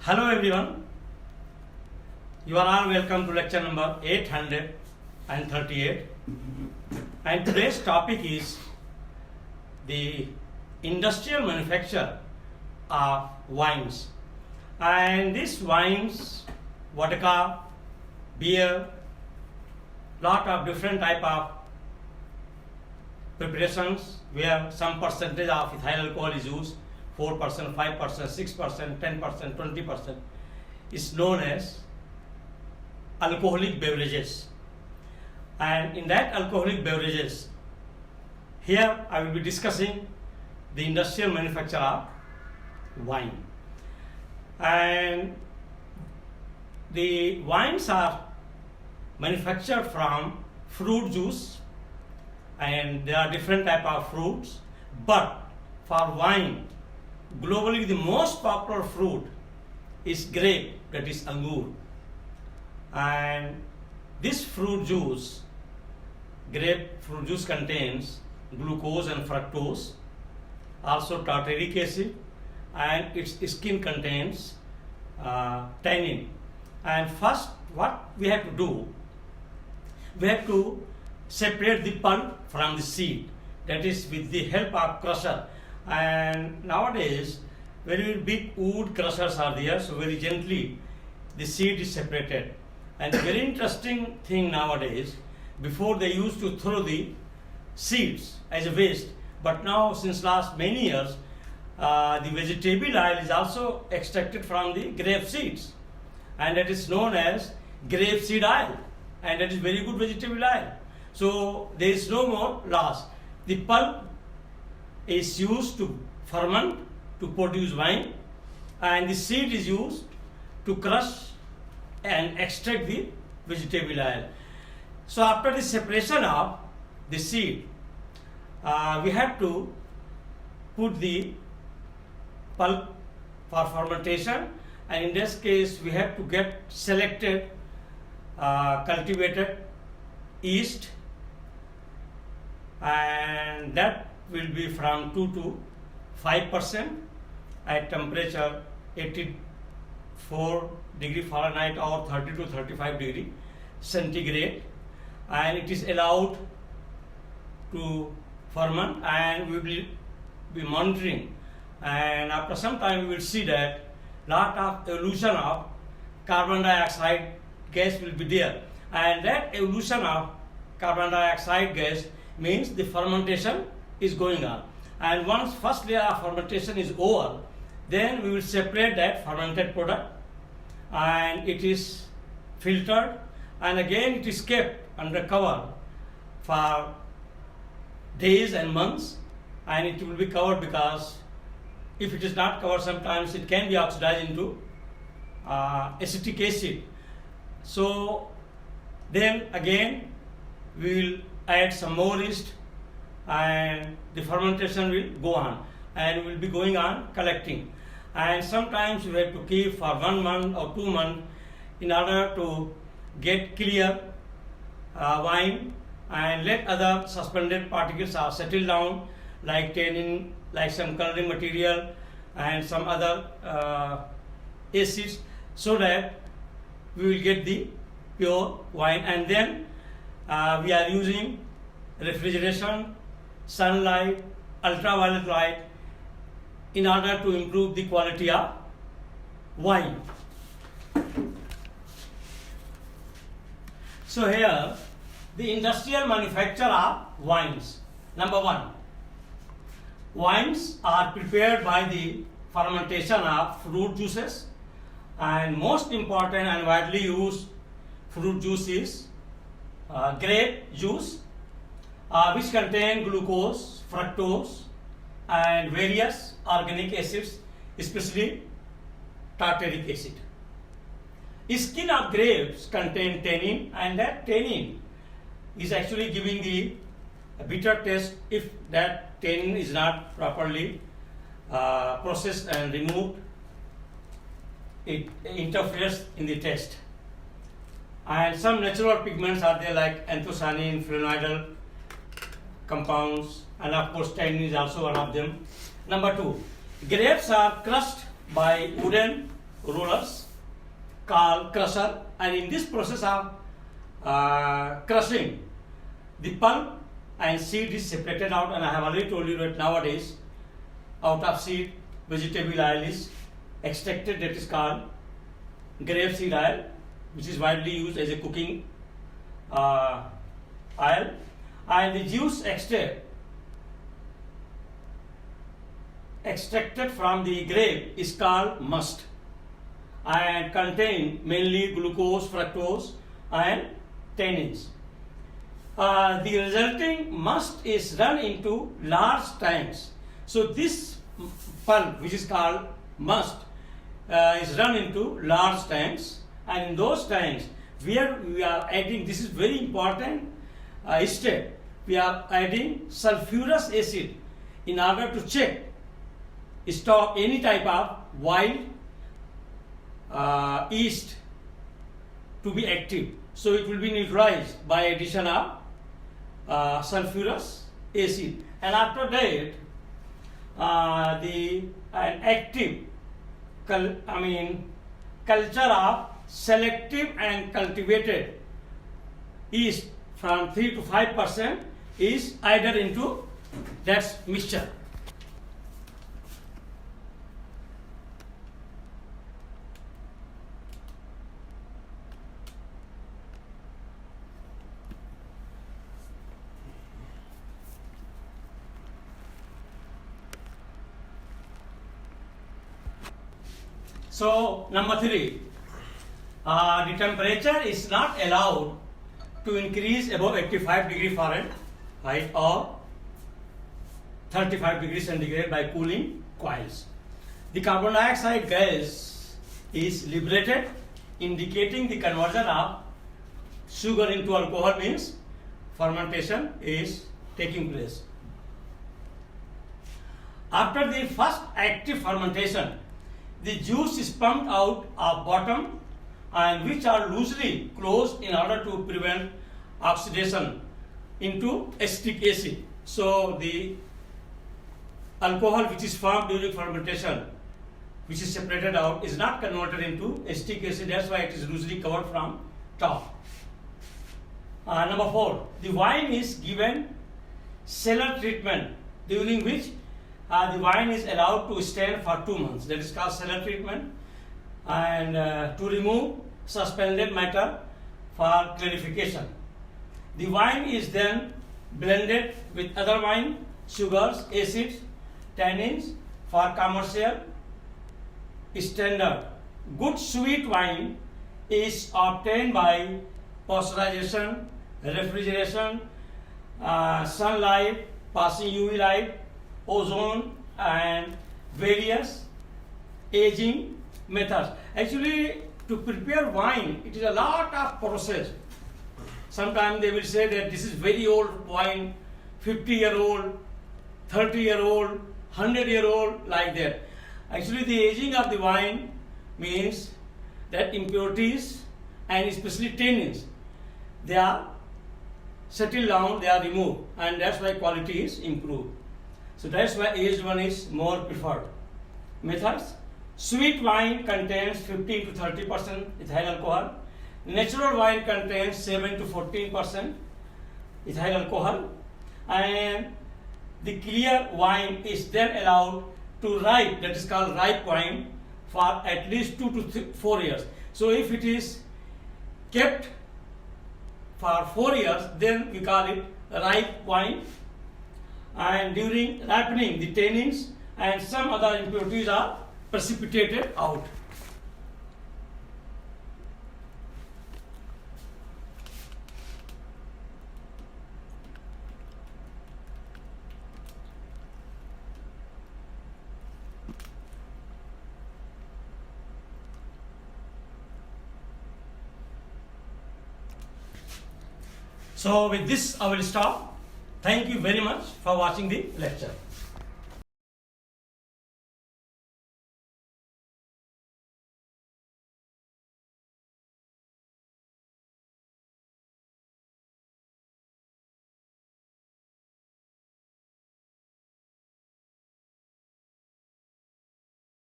Hello everyone, you are all welcome to lecture number 838, and today's topic is the industrial manufacture of wines. And these wines, vodka, beer, lot of different type of preparations where some percentage of ethyl alcohol is used, 4%, 5%, 6%, 10%, 20% is known as alcoholic beverages. And in that alcoholic beverages, here I will be discussing the industrial manufacture of wine. And the wines are manufactured from fruit juice, and there are different type of fruits, but for wine globally the most popular fruit is grape, that is angur. And this fruit juice, grapefruit juice, contains glucose and fructose, also tartaric acid, and its skin contains tannin. And first what we have to do, we have to separate the pulp from the seed, that is with the help of crusher. And nowadays very big wood crushers are there, so very gently the seed is separated. And very interesting thing nowadays, before they used to throw the seeds as a waste, but now since last many years the vegetable oil is also extracted from the grape seeds, and that is known as grape seed oil, and that is very good vegetable oil. So there is no more loss. The pulp is used to ferment to produce wine, and the seed is used to crush and extract the vegetable oil. So after the separation of the seed, we have to put the pulp for fermentation, and in this case we have to get selected cultivated yeast, and that will be from 2 to 5% at temperature 84 degree Fahrenheit or 30 to 35 degree centigrade, and it is allowed to ferment, and we will be monitoring, and after some time we will see that lot of evolution of carbon dioxide gas will be there, and that evolution of carbon dioxide gas means the fermentation is going on. And once first layer of fermentation is over, then we will separate that fermented product, and it is filtered, and again it is kept under cover for days and months, and it will be covered, because if it is not covered, sometimes it can be oxidized into acetic acid. So then again we will add some more yeast, and the fermentation will go on, and will be going on collecting. And sometimes we have to keep for 1 month or 2 months in order to get clear wine, and let other suspended particles are settle down, like tannin, like some coloring material and some other acids, so that we will get the pure wine. And then we are using refrigeration, sunlight, ultraviolet light in order to improve the quality of wine. So here the industrial manufacture of wines. Number 1, wines are prepared by the fermentation of fruit juices, and most important and widely used fruit juice is grape juice, which contain glucose, fructose, and various organic acids, especially tartaric acid. Skin of grapes contain tannin, and that tannin is actually giving the bitter taste. If that tannin is not properly processed and removed, it interferes in the taste. And some natural pigments are there, like anthocyanin, flavonoidal compounds, and of course tannin is also one of them. Number 2, grapes are crushed by wooden rollers called crusher, and in this process of crushing, the pulp and seed is separated out, and I have already told you that nowadays out of seed vegetable oil is extracted, that is called grapeseed oil, which is widely used as a cooking oil, and the juice extracted from the grape is called must and contain mainly glucose, fructose and tannins. The resulting must is run into large tanks. So this pulp, which is called must, is run into large tanks, and in those tanks where we are adding, this is very important step, we are adding sulfurous acid in order to stop any type of wild yeast to be active. So it will be neutralized by addition of sulfurous acid, and after that an active culture of selective and cultivated yeast from 3 to 5% is added into that mixture. So number 3, the temperature is not allowed to increase above 85 degree Fahrenheit or 35 degrees centigrade by cooling coils. The carbon dioxide gas is liberated, indicating the conversion of sugar into alcohol, means fermentation is taking place. After the first active fermentation, the juice is pumped out of bottom and which are loosely closed in order to prevent oxidation into acetic acid. So the alcohol which is formed during fermentation, which is separated out, is not converted into acetic acid. That's why it is loosely covered from top. Number 4, the wine is given cellar treatment, during which the wine is allowed to stand for 2 months. That is called cellar treatment, and to remove suspended matter for clarification. The wine is then blended with other wine, sugars, acids, tannins for commercial standard. Good sweet wine is obtained by pasteurization, refrigeration, sunlight, passing UV light, ozone and various aging methods. Actually, to prepare wine, it is a lot of process. Sometimes they will say that this is very old wine, 50-year-old, 30-year-old, 100-year-old, like that. Actually, the aging of the wine means that impurities and especially tannins, they are settled down, they are removed, and that's why quality is improved. So that's why aged one is more preferred. Methods: sweet wine contains 15 to 30% ethyl alcohol. Natural wine contains 7 to 14% ethyl alcohol, and the clear wine is then allowed to ripe, that is called ripe wine, for at least 2 to 4 years. So if it is kept for 4 years, then we call it ripe wine, and during ripening the tannins and some other impurities are precipitated out. So with this I will stop. Thank you very much for watching the lecture.